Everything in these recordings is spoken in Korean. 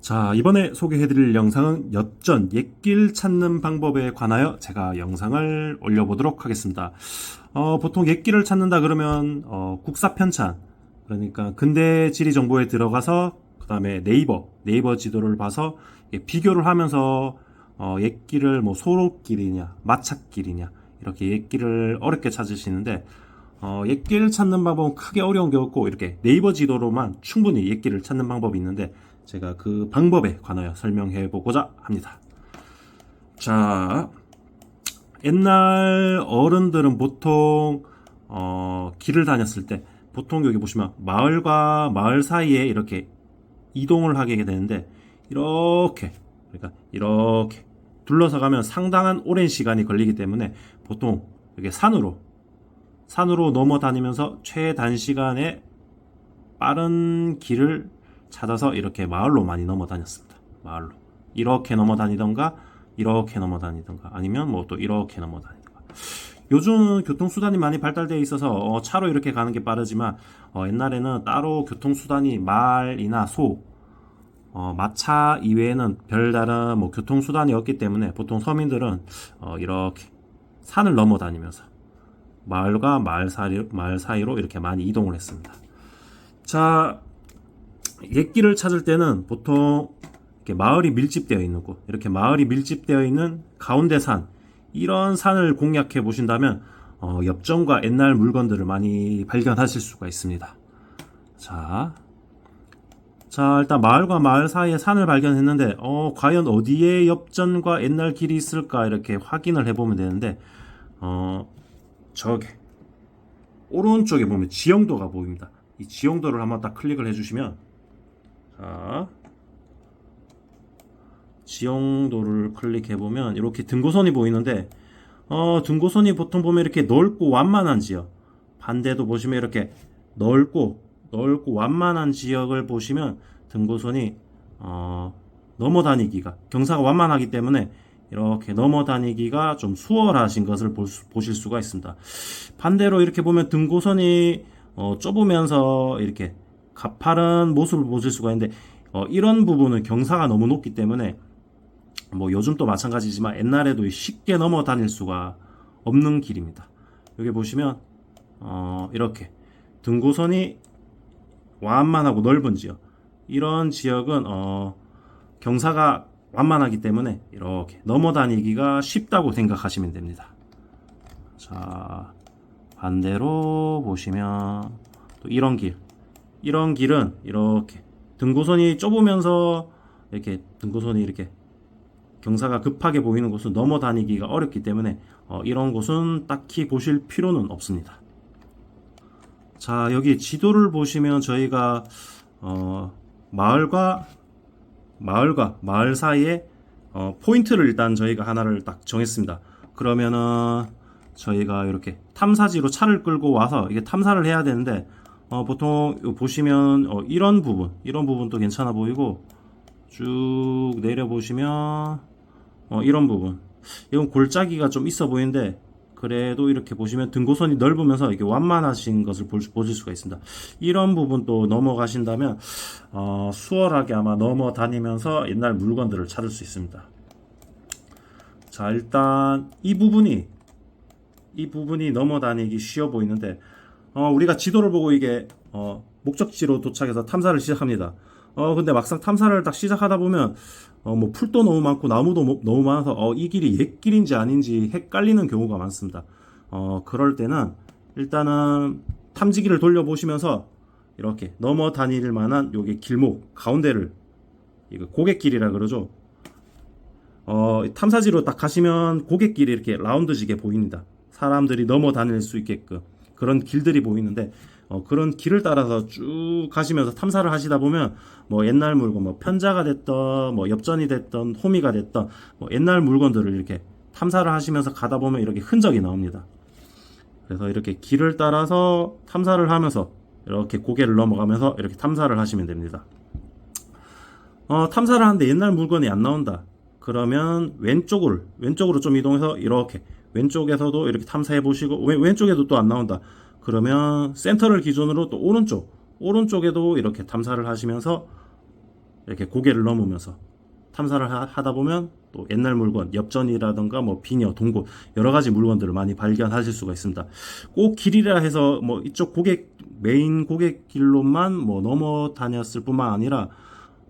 자, 이번에 소개해드릴 영상은 엽전 옛길 찾는 방법에 관하여 제가 영상을 올려보도록 하겠습니다. 보통 옛길을 찾는다 그러면 국사 편찬, 그러니까 근대 지리 정보에 들어가서 그 다음에 네이버 지도를 봐서 비교를 하면서 옛길을 뭐 소록길이냐 마찻길이냐 이렇게 옛길을 어렵게 찾으시는데, 옛길 찾는 방법은 크게 어려운 게 없고 이렇게 네이버 지도로만 충분히 옛길을 찾는 방법이 있는데, 제가 그 방법에 관하여 설명해 보고자 합니다. 자, 옛날 어른들은 보통 길을 다녔을 때 보통 여기 보시면 마을과 마을 사이에 이렇게 이동을 하게 되는데, 이렇게 그러니까 이렇게 둘러서 가면 상당한 오랜 시간이 걸리기 때문에 보통 이렇게 산으로 넘어 다니면서 최단시간에 빠른 길을 찾아서 이렇게 마을로 많이 넘어 다녔습니다. 마을로 이렇게 넘어 다니던가 이렇게 넘어 다니던가 아니면 뭐 또 이렇게 넘어 다니던가. 요즘 교통수단이 많이 발달되어 있어서 차로 이렇게 가는 게 빠르지만, 옛날에는 따로 교통수단이 말이나 소, 마차 이외에는 별다른 뭐 교통수단이 없기 때문에 보통 서민들은 이렇게 산을 넘어 다니면서 마을과 마을 사이로 이렇게 많이 이동을 했습니다. 자, 옛길을 찾을 때는 보통 이렇게 마을이 밀집되어 있는 곳, 이렇게 마을이 밀집되어 있는 가운데 산, 이런 산을 공략해 보신다면 엽전과 옛날 물건들을 많이 발견하실 수가 있습니다. 자, 일단 마을과 마을 사이에 산을 발견했는데 과연 어디에 엽전과 옛날 길이 있을까 이렇게 확인을 해보면 되는데, 저기 오른쪽에 보면 지형도가 보입니다. 이 지형도를 한번 딱 클릭을 해주시면, 자, 지형도를 클릭해보면 이렇게 등고선이 보이는데, 등고선이 보통 보면 이렇게 넓고 완만한 지역, 반대도 보시면 이렇게 넓고 완만한 지역을 보시면 등고선이 넘어 다니기가, 경사가 완만하기 때문에 이렇게 넘어 다니기가 좀 수월하신 것을 보실 수가 있습니다. 반대로 이렇게 보면 등고선이 좁으면서 이렇게 가파른 모습을 보실 수가 있는데, 이런 부분은 경사가 너무 높기 때문에 뭐 요즘도 마찬가지지만 옛날에도 쉽게 넘어 다닐 수가 없는 길입니다. 여기 보시면 이렇게 등고선이 완만하고 넓은 지역, 이런 지역은 경사가 완만하기 때문에 이렇게 넘어 다니기가 쉽다고 생각하시면 됩니다. 자, 반대로 보시면 또 이런 길은 이렇게 등고선이 좁으면서 이렇게 등고선이 이렇게 경사가 급하게 보이는 곳은 넘어 다니기가 어렵기 때문에 이런 곳은 딱히 보실 필요는 없습니다. 자, 여기 지도를 보시면 저희가 마을과 마을 사이에 포인트를 일단 저희가 하나를 딱 정했습니다. 그러면은 저희가 이렇게 탐사지로 차를 끌고 와서 이게 탐사를 해야 되는데, 보통 보시면 이런 부분도 괜찮아 보이고, 쭉 내려보시면 이런 부분, 이건 골짜기가 좀 있어 보이는데, 그래도 이렇게 보시면 등고선이 넓으면서 이게 완만하신 것을 보실 수가 있습니다. 이런 부분도 넘어가신다면 수월하게 아마 넘어 다니면서 옛날 물건들을 찾을 수 있습니다. 자, 일단 이 부분이 넘어 다니기 쉬워 보이는데, 우리가 지도를 보고 이게 목적지로 도착해서 탐사를 시작합니다. 근데 막상 탐사를 딱 시작하다 보면 뭐 풀도 너무 많고 나무도 너무 많아서 이 길이 옛길인지 아닌지 헷갈리는 경우가 많습니다. 그럴 때는 일단은 탐지기를 돌려보시면서 이렇게 넘어 다닐 만한 요게 길목 가운데를, 이거 고갯길이라 그러죠. 탐사지로 딱 가시면 고갯길이 이렇게 라운드지게 보입니다. 사람들이 넘어 다닐 수 있게끔 그런 길들이 보이는데, 그런 길을 따라서 쭉 가시면서 탐사를 하시다 보면 뭐 옛날 물건, 뭐 편자가 됐던 뭐 엽전이 됐던 호미가 됐던 뭐 옛날 물건들을 이렇게 탐사를 하시면서 가다 보면 이렇게 흔적이 나옵니다. 그래서 이렇게 길을 따라서 탐사를 하면서 이렇게 고개를 넘어가면서 이렇게 탐사를 하시면 됩니다. 탐사를 하는데 옛날 물건이 안 나온다. 그러면 왼쪽으로 좀 이동해서 이렇게 왼쪽에서도 이렇게 탐사해 보시고, 왼쪽에도 또 안 나온다. 그러면 센터를 기준으로 또 오른쪽에도 이렇게 탐사를 하시면서 이렇게 고개를 넘으면서 탐사를 하다 보면 또 옛날 물건, 엽전이라든가 뭐 비녀, 동굴 여러 가지 물건들을 많이 발견하실 수가 있습니다. 꼭 길이라 해서 뭐 이쪽 메인 고객길로만 뭐 넘어 다녔을 뿐만 아니라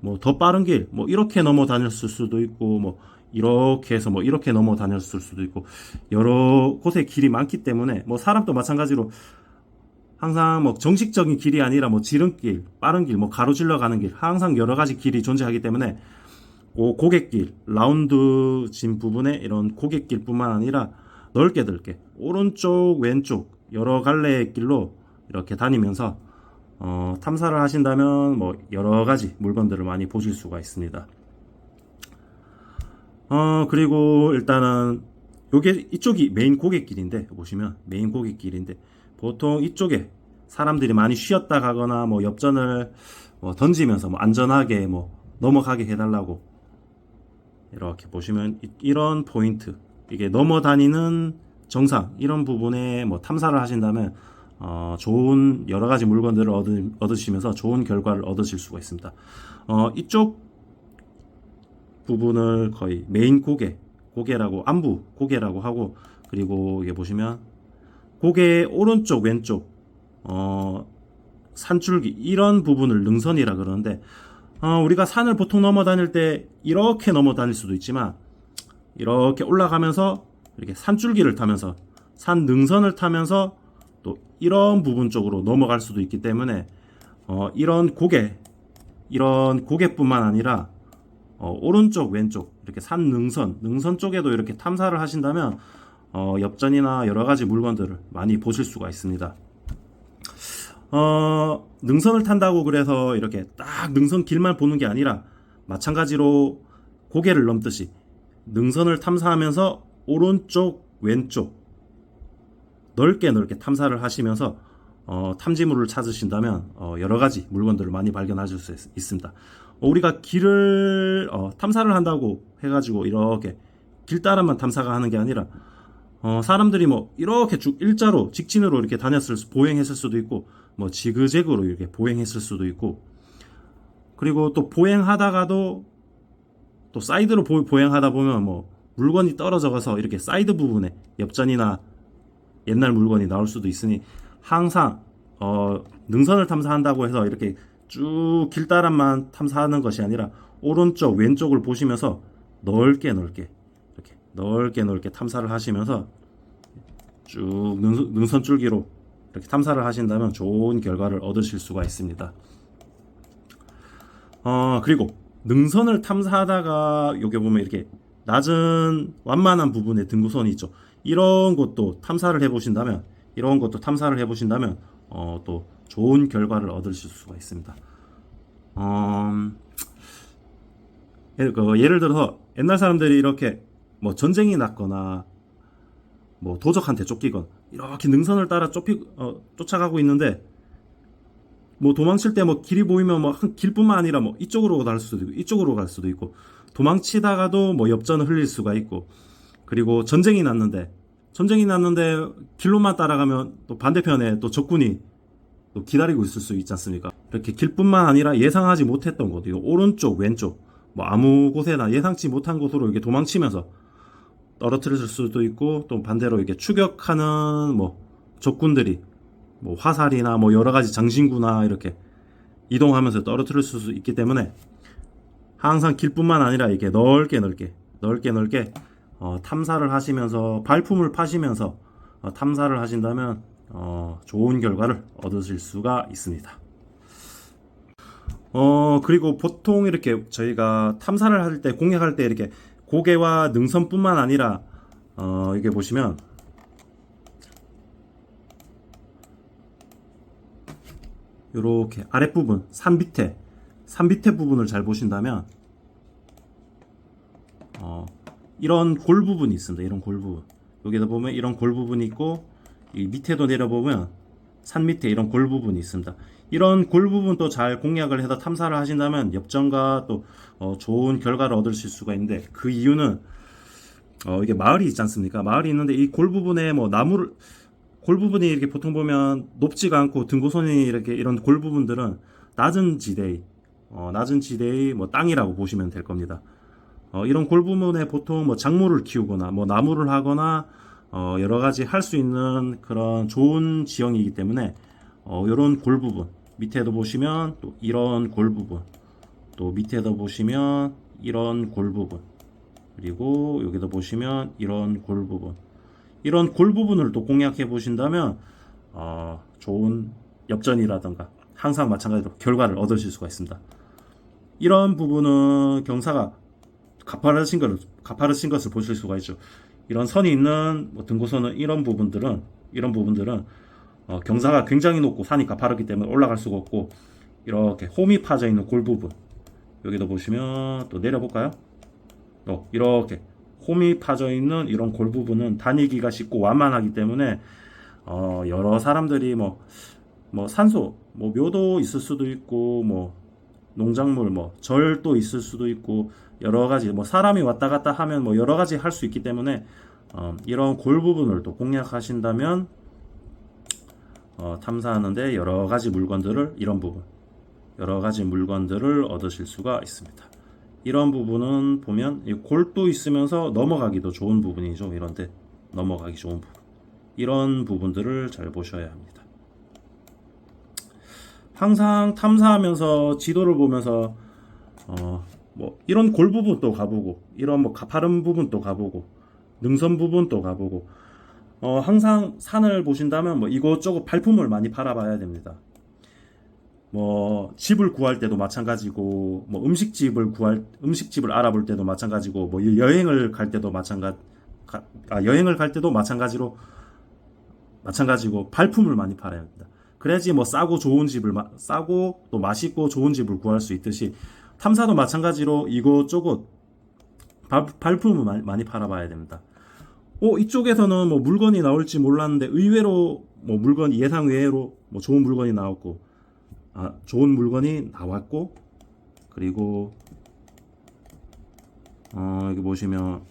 뭐 더 빠른 길, 뭐 이렇게 넘어 다녔을 수도 있고, 뭐 이렇게 해서 뭐 이렇게 넘어 다녔을 수도 있고, 여러 곳에 길이 많기 때문에 뭐 사람도 마찬가지로 항상 뭐 정식적인 길이 아니라 뭐 지름길, 빠른 길, 뭐 가로질러 가는 길, 항상 여러 가지 길이 존재하기 때문에 고객길, 라운드 진 부분에 이런 고객길뿐만 아니라 넓게 오른쪽, 왼쪽 여러 갈래의 길로 이렇게 다니면서 탐사를 하신다면 뭐 여러 가지 물건들을 많이 보실 수가 있습니다. 그리고 일단은 이쪽이 메인 고객길인데, 보시면 메인 고객길인데 보통 이쪽에 사람들이 많이 쉬었다 가거나 뭐 엽전을 뭐 던지면서 뭐 안전하게 뭐 넘어가게 해달라고 이렇게 보시면 이런 포인트, 이게 넘어다니는 정상, 이런 부분에 뭐 탐사를 하신다면 좋은 여러 가지 물건들을 얻으시면서 좋은 결과를 얻으실 수가 있습니다. 이쪽 부분을 거의 메인 고개라고, 안부 고개라고 하고, 그리고 이게 보시면 고개 오른쪽, 왼쪽 산줄기, 이런 부분을 능선이라 그러는데, 우리가 산을 보통 넘어 다닐 때 이렇게 넘어 다닐 수도 있지만, 이렇게 올라가면서 이렇게 산줄기를 타면서 산 능선을 타면서 또 이런 부분 쪽으로 넘어갈 수도 있기 때문에 이런 고개뿐만 아니라 오른쪽, 왼쪽 이렇게 산 능선 쪽에도 이렇게 탐사를 하신다면 엽전이나 여러 가지 물건들을 많이 보실 수가 있습니다. 능선을 탄다고 그래서 이렇게 딱 능선 길만 보는 게 아니라, 마찬가지로 고개를 넘듯이 능선을 탐사하면서 오른쪽, 왼쪽 넓게 탐사를 하시면서 탐지물을 찾으신다면 여러 가지 물건들을 많이 발견하실 수 있습니다. 우리가 길을 탐사를 한다고 해가지고 이렇게 길 따라만 탐사가 하는 게 아니라, 사람들이 뭐 이렇게 쭉 일자로 직진으로 이렇게 보행했을 수도 있고, 뭐 지그재그로 이렇게 보행했을 수도 있고, 그리고 또 보행하다가도 또 사이드로 보행하다 보면 뭐 물건이 떨어져 가서 이렇게 사이드 부분에 엽전이나 옛날 물건이 나올 수도 있으니, 항상 능선을 탐사한다고 해서 이렇게 쭉 길 따라만 탐사하는 것이 아니라 오른쪽, 왼쪽을 보시면서 넓게 탐사를 하시면서 쭉 능선 줄기로 이렇게 탐사를 하신다면 좋은 결과를 얻으실 수가 있습니다. 그리고 능선을 탐사하다가 여기 보면 이렇게 낮은 완만한 부분에 등구선이 있죠. 이런 것도 탐사를 해보신다면 또 좋은 결과를 얻으실 수가 있습니다. 예를 들어서 옛날 사람들이 이렇게 뭐 전쟁이 났거나 뭐 도적한테 쫓기건 이렇게 능선을 따라 쫓아가고 있는데, 뭐 도망칠 때 뭐 길이 보이면 뭐 한 길뿐만 아니라 뭐 이쪽으로 갈 수도 있고 이쪽으로 갈 수도 있고, 도망치다가도 뭐 엽전을 흘릴 수가 있고, 그리고 전쟁이 났는데 길로만 따라가면 또 반대편에 또 적군이 또 기다리고 있을 수 있지 않습니까? 이렇게 길뿐만 아니라 예상하지 못했던 곳, 오른쪽, 왼쪽 뭐 아무 곳에나 예상치 못한 곳으로 이렇게 도망치면서 떨어뜨릴 수도 있고, 또 반대로 이렇게 추격하는 뭐 적군들이 뭐 화살이나 뭐 여러 가지 장신구나 이렇게 이동하면서 떨어뜨릴 수 있기 때문에, 항상 길뿐만 아니라 이렇게 넓게 탐사를 하시면서 발품을 파시면서 탐사를 하신다면 좋은 결과를 얻으실 수가 있습니다. 그리고 보통 이렇게 저희가 탐사를 할 때, 공략할 때 이렇게 고개와 능선뿐만 아니라 이게 보시면 이렇게 아랫부분 산 밑에 부분을 잘 보신다면 이런 골 부분이 있습니다. 이런 골 부분, 여기다 보면 이런 골 부분이 있고, 이 밑에도 내려보면 산 밑에 이런 골 부분이 있습니다. 이런 골 부분도 잘 공략을 해서 탐사를 하신다면 엽전과 또 좋은 결과를 얻으실 수가 있는데, 그 이유는 이게 마을이 있지 않습니까? 마을이 있는데 이 골 부분에 뭐 나무를, 골 부분이 이렇게 보통 보면 높지가 않고 등고선이 이렇게 이런 골 부분들은 낮은 지대의 뭐 땅이라고 보시면 될 겁니다. 이런 골 부분에 보통 뭐 작물을 키우거나 뭐 나무를 하거나 여러 가지 할 수 있는 그런 좋은 지형이기 때문에 이런 골 부분 밑에도 보시면 또 이런 골 부분, 또 밑에도 보시면 이런 골 부분, 그리고 여기도 보시면 이런 골 부분, 이런 골 부분을 또 공략해 보신다면 좋은 엽전이라든가 항상 마찬가지로 결과를 얻으실 수가 있습니다. 이런 부분은 경사가 가파르신 것을 보실 수가 있죠. 이런 선이 있는 뭐 등고선은 이런 부분들은 경사가 굉장히 높고 산이 가파르기 때문에 올라갈 수가 없고, 이렇게 홈이 파져 있는 골 부분, 여기도 보시면 또 내려볼까요? 이렇게 홈이 파져 있는 이런 골 부분은 다니기가 쉽고 완만하기 때문에 여러 사람들이 뭐 산소, 뭐 묘도 있을 수도 있고, 뭐 농작물, 뭐 절도 있을 수도 있고, 여러 가지 뭐 사람이 왔다 갔다 하면 뭐 여러 가지 할 수 있기 때문에 이런 골 부분을 또 공략하신다면 탐사하는데 여러 가지 물건들을, 이런 부분 여러 가지 물건들을 얻으실 수가 있습니다. 이런 부분은 보면 이 골도 있으면서 넘어가기도 좋은 부분이죠. 이런데 넘어가기 좋은 부분, 이런 부분들을 잘 보셔야 합니다. 항상 탐사하면서 지도를 보면서 뭐 이런 골 부분도 가보고, 이런 뭐 가파른 부분도 가보고, 능선 부분도 가보고, 항상 산을 보신다면 뭐 이것저것 발품을 많이 팔아봐야 됩니다. 뭐 집을 구할 때도 마찬가지고, 뭐 음식집을 알아볼 때도 마찬가지고, 뭐 여행을 갈 때도 마찬가지고 발품을 많이 팔아야 합니다. 그래야지 뭐 싸고 또 맛있고 좋은 집을 구할 수 있듯이, 탐사도 마찬가지로 이것저것 발품을 많이 팔아봐야 됩니다. 이쪽에서는 뭐 물건이 나올지 몰랐는데 의외로 뭐 물건이 예상 외로 뭐 좋은 물건이 나왔고, 그리고 여기 보시면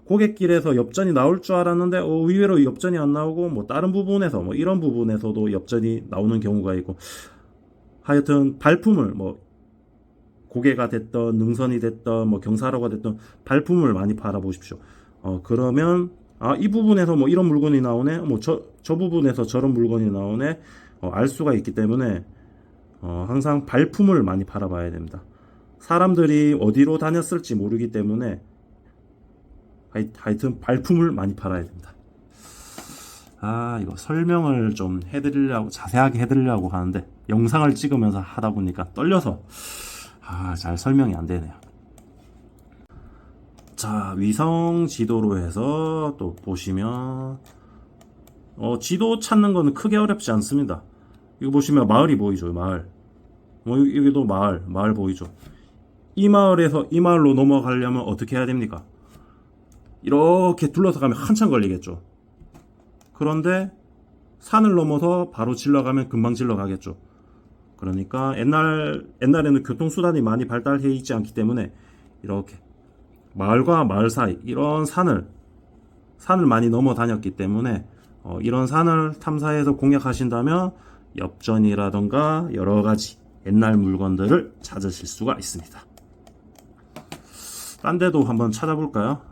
고갯길에서 엽전이 나올 줄 알았는데 의외로 엽전이 안 나오고, 뭐 다른 부분에서 뭐 이런 부분에서도 엽전이 나오는 경우가 있고, 하여튼 발품을 뭐 고개가 됐던 능선이 됐던 뭐 경사로가 됐던 발품을 많이 팔아보십시오. 그러면 이 부분에서 뭐 이런 물건이 나오네, 뭐 저 부분에서 저런 물건이 나오네, 알 수가 있기 때문에 항상 발품을 많이 팔아봐야 됩니다. 사람들이 어디로 다녔을지 모르기 때문에 하여튼 발품을 많이 팔아야 됩니다. 이거 설명을 좀 자세하게 해드리려고 하는데 영상을 찍으면서 하다 보니까 떨려서 잘 설명이 안 되네요. 자, 위성 지도로 해서 또 보시면 지도 찾는 거는 크게 어렵지 않습니다. 이거 보시면 마을이 보이죠. 마을. 여기도 마을 보이죠. 이 마을에서 이 마을로 넘어가려면 어떻게 해야 됩니까? 이렇게 둘러서 가면 한참 걸리겠죠. 그런데 산을 넘어서 바로 질러가면 금방 질러가겠죠. 그러니까 옛날에는 교통수단이 많이 발달해 있지 않기 때문에 이렇게 마을과 마을 사이 이런 산을 많이 넘어 다녔기 때문에 이런 산을 탐사해서 공략하신다면 엽전이라던가 여러 가지 옛날 물건들을 찾으실 수가 있습니다. 딴 데도 한번 찾아볼까요?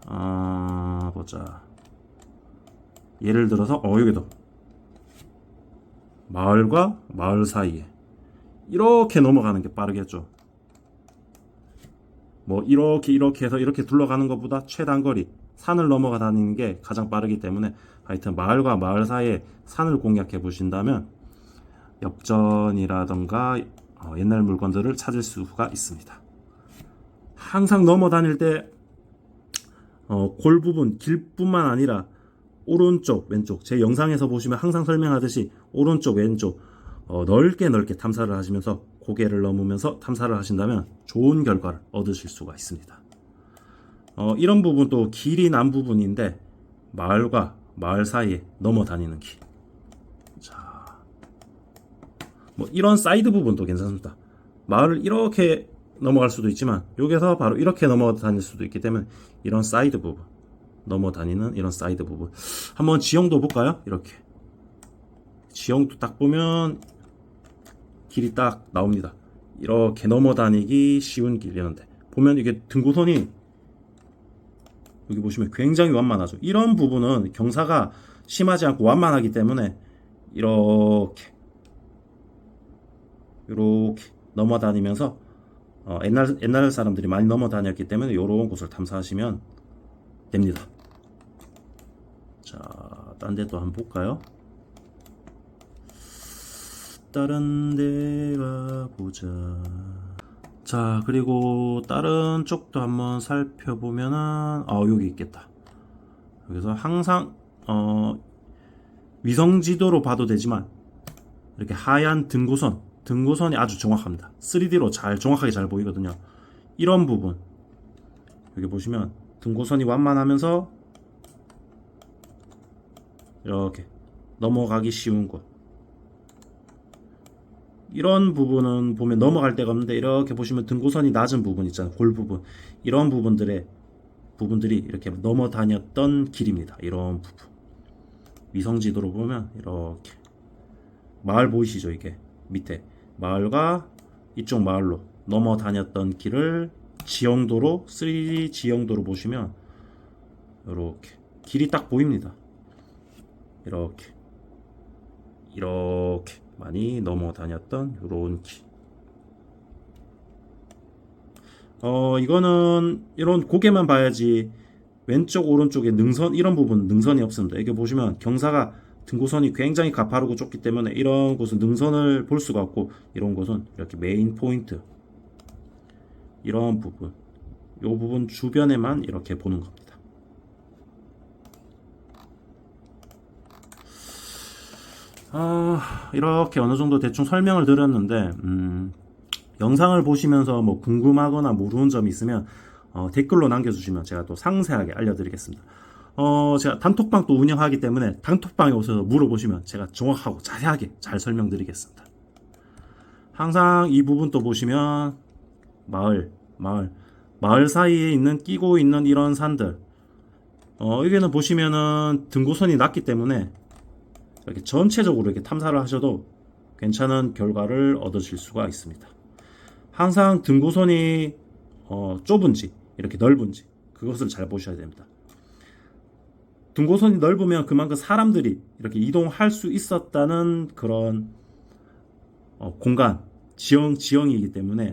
보자. 예를 들어서 여기도 마을과 마을 사이에 이렇게 넘어가는 게 빠르겠죠. 뭐 이렇게 해서 이렇게 둘러가는 것보다 최단거리 산을 넘어가 다니는 게 가장 빠르기 때문에, 하여튼 마을과 마을 사이에 산을 공략해 보신다면 엽전이라던가 옛날 물건들을 찾을 수가 있습니다. 항상 넘어 다닐 때 골 부분, 길뿐만 아니라 오른쪽, 왼쪽, 제 영상에서 보시면 항상 설명하듯이 오른쪽, 왼쪽 넓게 탐사를 하시면서 고개를 넘으면서 탐사를 하신다면 좋은 결과를 얻으실 수가 있습니다. 이런 부분도 길이 난 부분인데 마을과 마을 사이에 넘어 다니는 길. 자, 뭐 이런 사이드 부분도 괜찮습니다. 마을을 이렇게 넘어갈 수도 있지만 여기서 바로 이렇게 넘어 다닐 수도 있기 때문에 이런 사이드 부분, 넘어 다니는 이런 사이드 부분. 한번 지형도 볼까요? 이렇게 지형도 딱 보면 길이 딱 나옵니다. 이렇게 넘어 다니기 쉬운 길이었는데 보면 이게 등고선이 여기 보시면 굉장히 완만하죠. 이런 부분은 경사가 심하지 않고 완만하기 때문에 이렇게 넘어다니면서 옛날 사람들이 많이 넘어다녔기 때문에 이런 곳을 탐사하시면 됩니다. 자, 딴 데도 한번 볼까요? 다른 데 가보자. 자, 그리고 다른 쪽도 한번 살펴보면은 여기 있겠다. 여기서 항상 위성 지도로 봐도 되지만 이렇게 하얀 등고선이 아주 정확합니다. 3D로 정확하게 잘 보이거든요. 이런 부분 여기 보시면 등고선이 완만하면서 이렇게 넘어가기 쉬운 곳, 이런 부분은 보면 넘어갈 데가 없는데 이렇게 보시면 등고선이 낮은 부분 있잖아요. 골 부분, 이런 부분들이 이렇게 넘어 다녔던 길입니다. 이런 부분 위성 지도로 보면 이렇게 마을 보이시죠? 이게 밑에 마을과 이쪽 마을로 넘어 다녔던 길을 지형도로 3D 지형도로 보시면 이렇게 길이 딱 보입니다. 이렇게 많이 넘어 다녔던 요런 길. 이거는 이런 고개만 봐야지 왼쪽 오른쪽에 능선, 이런 부분 능선이 없습니다. 여기 보시면 경사가 등고선이 굉장히 가파르고 좁기 때문에 이런 곳은 능선을 볼 수가 없고, 이런 곳은 이렇게 메인 포인트, 이런 부분, 요 부분 주변에만 이렇게 보는 겁니다. 이렇게 어느 정도 대충 설명을 드렸는데, 영상을 보시면서 뭐 궁금하거나 모르는 점이 있으면 댓글로 남겨주시면 제가 또 상세하게 알려드리겠습니다. 제가 단톡방도 운영하기 때문에 단톡방에 오셔서 물어보시면 제가 정확하고 자세하게 잘 설명드리겠습니다. 항상 이 부분 또 보시면 마을 사이에 있는 끼고 있는 이런 산들, 여기는 보시면은 등고선이 낮기 때문에 이렇게 전체적으로 이렇게 탐사를 하셔도 괜찮은 결과를 얻으실 수가 있습니다. 항상 등고선이 좁은지 이렇게 넓은지 그것을 잘 보셔야 됩니다. 등고선이 넓으면 그만큼 사람들이 이렇게 이동할 수 있었다는 그런 공간, 지형이기 때문에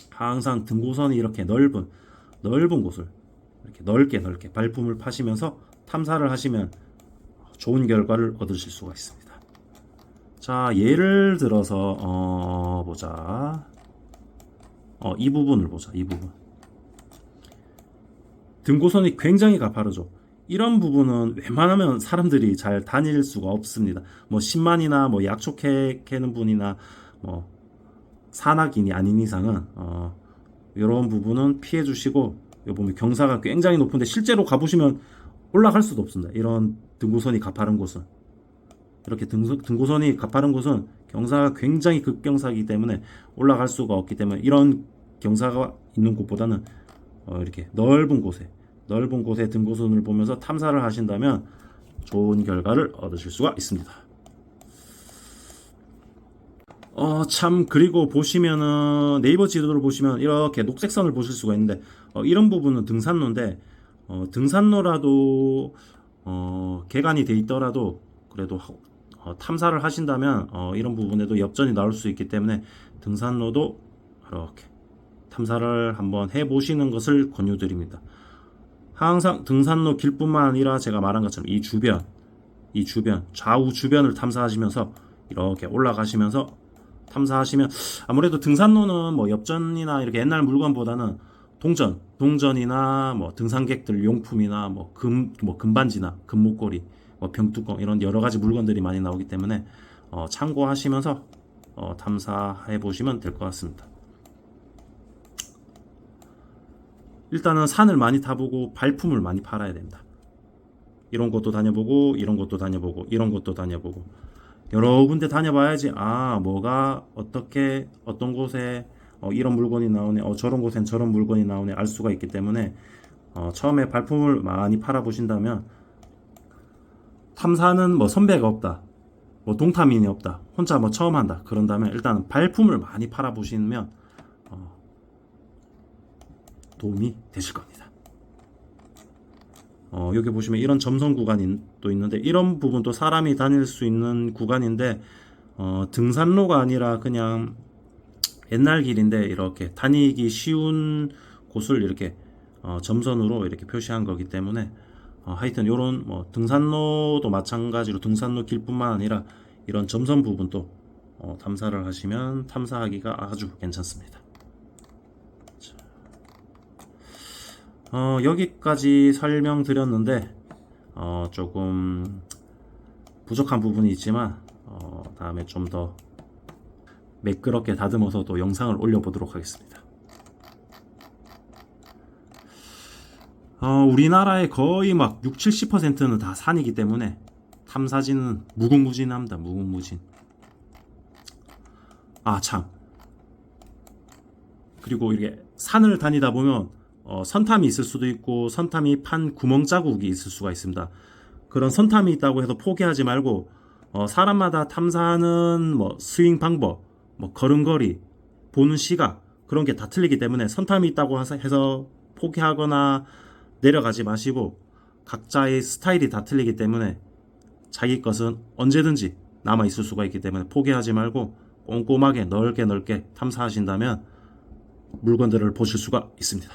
항상 등고선이 이렇게 넓은 곳을 이렇게 넓게 발품을 파시면서 탐사를 하시면 좋은 결과를 얻으실 수가 있습니다. 자, 예를 들어서 보자. 이 부분을 보자. 이 부분. 등고선이 굉장히 가파르죠. 이런 부분은 웬만하면 사람들이 잘 다닐 수가 없습니다. 뭐 10만이나 뭐 약초 캐는 분이나 뭐 산악인이 아닌 이상은 이런 부분은 피해 주시고, 여기 보면 경사가 굉장히 높은데 실제로 가보시면 올라갈 수도 없습니다. 이런 등고선이 가파른 곳은, 이렇게 등고선이 가파른 곳은 경사가 굉장히 급경사이기 때문에 올라갈 수가 없기 때문에 이런 경사가 있는 곳보다는 이렇게 넓은 곳에 등고선을 보면서 탐사를 하신다면 좋은 결과를 얻으실 수가 있습니다. 그리고 보시면은 네이버 지도를 보시면 이렇게 녹색 선을 보실 수가 있는데, 이런 부분은 등산로인데, 등산로라도 개간이 돼 있더라도 그래도 탐사를 하신다면 이런 부분에도 엽전이 나올 수 있기 때문에 등산로도 이렇게 탐사를 한번 해보시는 것을 권유드립니다. 항상 등산로 길뿐만 아니라 제가 말한 것처럼 이 주변 좌우 주변을 탐사하시면서 이렇게 올라가시면서 탐사하시면, 아무래도 등산로는 뭐 엽전이나 이렇게 옛날 물건보다는 동전이나 뭐 등산객들 용품이나 뭐 금반지나 금목걸이, 뭐 병뚜껑, 이런 여러 가지 물건들이 많이 나오기 때문에 참고하시면서 탐사해 보시면 될 것 같습니다. 일단은 산을 많이 타보고 발품을 많이 팔아야 됩니다. 이런 것도 다녀보고 이런 것도 다녀보고 이런 것도 다녀보고, 여러 군데 다녀봐야지, 아, 뭐가 어떻게 어떤 곳에 이런 물건이 나오네, 저런 곳엔 저런 물건이 나오네 알 수가 있기 때문에 처음에 발품을 많이 팔아보신다면, 탐사는 뭐 선배가 없다, 뭐 동타민이 없다, 혼자 뭐 처음 한다 그런다면 일단 발품을 많이 팔아보시면 도움이 되실 겁니다. 여기 보시면 이런 점선 구간이 또 있는데, 이런 부분도 사람이 다닐 수 있는 구간인데 등산로가 아니라 그냥 옛날 길인데 이렇게 다니기 쉬운 곳을 이렇게 점선으로 이렇게 표시한 거기 때문에 하여튼 이런 뭐 등산로도 마찬가지로 등산로 길뿐만 아니라 이런 점선 부분도 탐사를 하시면 탐사하기가 아주 괜찮습니다. 여기까지 설명드렸는데 조금 부족한 부분이 있지만 다음에 좀 더 매끄럽게 다듬어서 또 영상을 올려보도록 하겠습니다. 우리나라의 거의 막 6, 70%는 다 산이기 때문에 탐사진은 무궁무진합니다. 무궁무진. 아, 참. 그리고 이렇게 산을 다니다 보면 선탐이 있을 수도 있고 선탐이 판 구멍 자국이 있을 수가 있습니다. 그런 선탐이 있다고 해서 포기하지 말고 사람마다 탐사하는 뭐 스윙 방법, 뭐 걸음걸이, 보는 시각 그런 게 다 틀리기 때문에 선탐이 있다고 해서 포기하거나 내려가지 마시고 각자의 스타일이 다 틀리기 때문에 자기 것은 언제든지 남아 있을 수가 있기 때문에 포기하지 말고 꼼꼼하게 넓게 탐사하신다면 물건들을 보실 수가 있습니다.